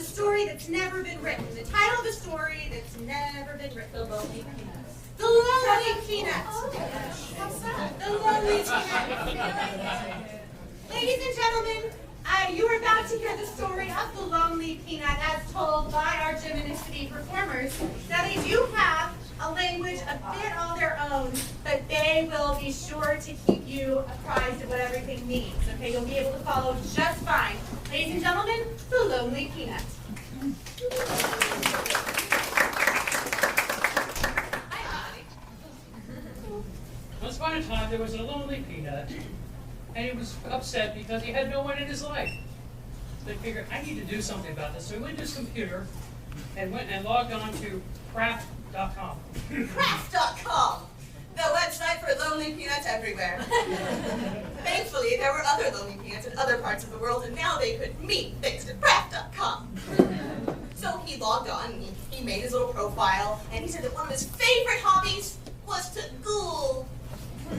a story that's never been written. The title of a story that's never been written. The Lonely Peanuts. The Lonely Peanuts. What's that? The Lonely Peanuts. Ladies and gentlemen, you are about to hear the story of the Lonely Peanut as told by our Jiminicity performers. Now they do have a language a bit all their own, but they will be sure to keep you apprised of what everything means. Okay, you'll be able to follow just fine. Ladies and gentlemen, the Lonely Peanut. Once upon a time, there was a lonely peanut, and he was upset because he had no one in his life. So he figured, I need to do something about this. So he went to his computer and went and logged on to craft.com. Craft.com, the website for lonely peanuts everywhere. Thankfully, there were other lonely peanuts in other parts of the world, and now they could meet thanks to craft.com. So he logged on, he made his little profile, and he said that one of his favorite hobbies was to ghoul.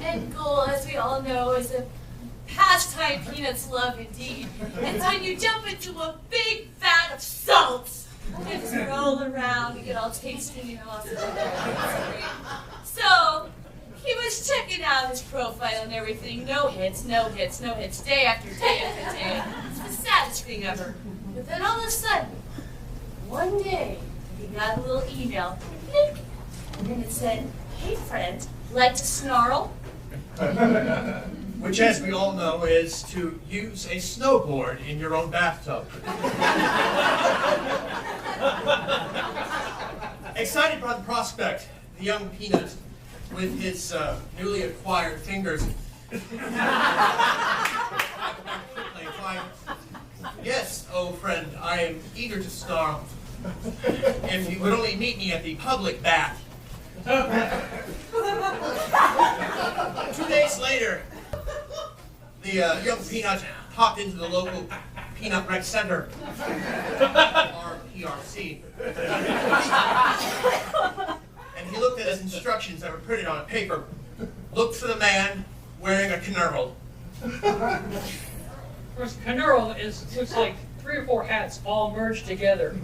And ghoul, as we all know, is a pastime peanuts love indeed. It's when you jump into a big vat of salt and just roll around and get all tasty and awesome. So he was checking out his profile and everything. No hits, day after day after day. It's the saddest thing ever. But then all of a sudden, one day, he got a little email, and it said, "Hey friend, like to snarl?" Which, as we all know, is to use a snowboard in your own bathtub. Excited by the prospect, the young peanut, with his newly acquired fingers, yes, oh friend, I am eager to snarl. If you would only meet me at the public bath. 2 days later, the young peanut hopped into the local Peanut Rec Center, or PRC, and he looked at his instructions that were printed on a paper, looked for the man wearing a knurl. Of course, knurl looks like 3 or 4 hats all merged together.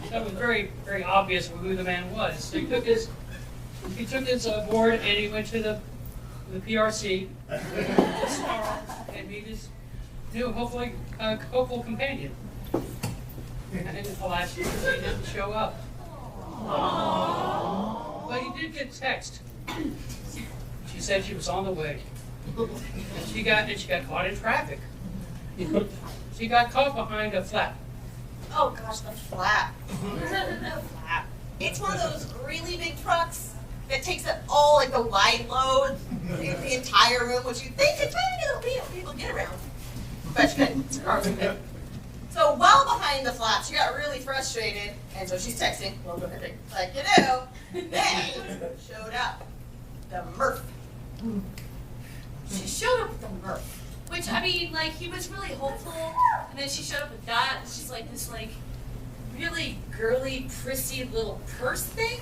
That was very, very obvious who the man was. So he took his board and he went to the PRC and meet his new, hopefully, hopeful companion. And alas, he didn't show up. Aww. But he did get text. She said she was on the way. And she got caught in traffic. She got caught behind a flap. Oh gosh, the flap. The flap. It's one of those really big trucks that takes up all like the wide load, the entire room, which you think it's tiny little people get around. But you couldn't. It's cars are good. So while behind the flap, she got really frustrated, and so she's texting, like you do. Then showed up the Murph. She showed up with the Murph. Which, I mean, like, he was really hopeful, and then she showed up with that, and she's like this, like, really girly, prissy little purse thing.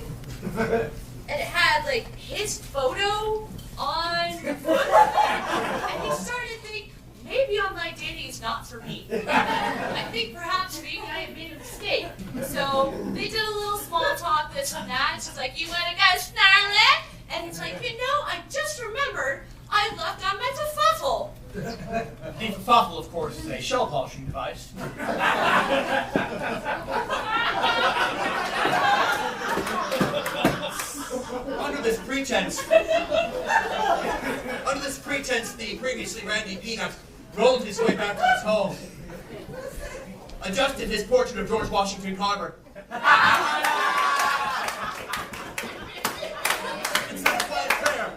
And it had, like, his photo on the front of it. And he started to think, maybe online dating is not for me. I think perhaps maybe I have made a mistake. So they did a little small talk, this and that, and she's like, you want to go snarl it? And he's like, I just remembered I left on my fuffle. The fuffle, of course, is a shell polishing device. Under this pretense, the previously randy peanut rolled his way back to his home, adjusted his portrait of George Washington Carver, and said a quiet prayer.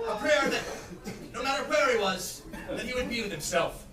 A prayer that, no matter where he was, that he would be with himself.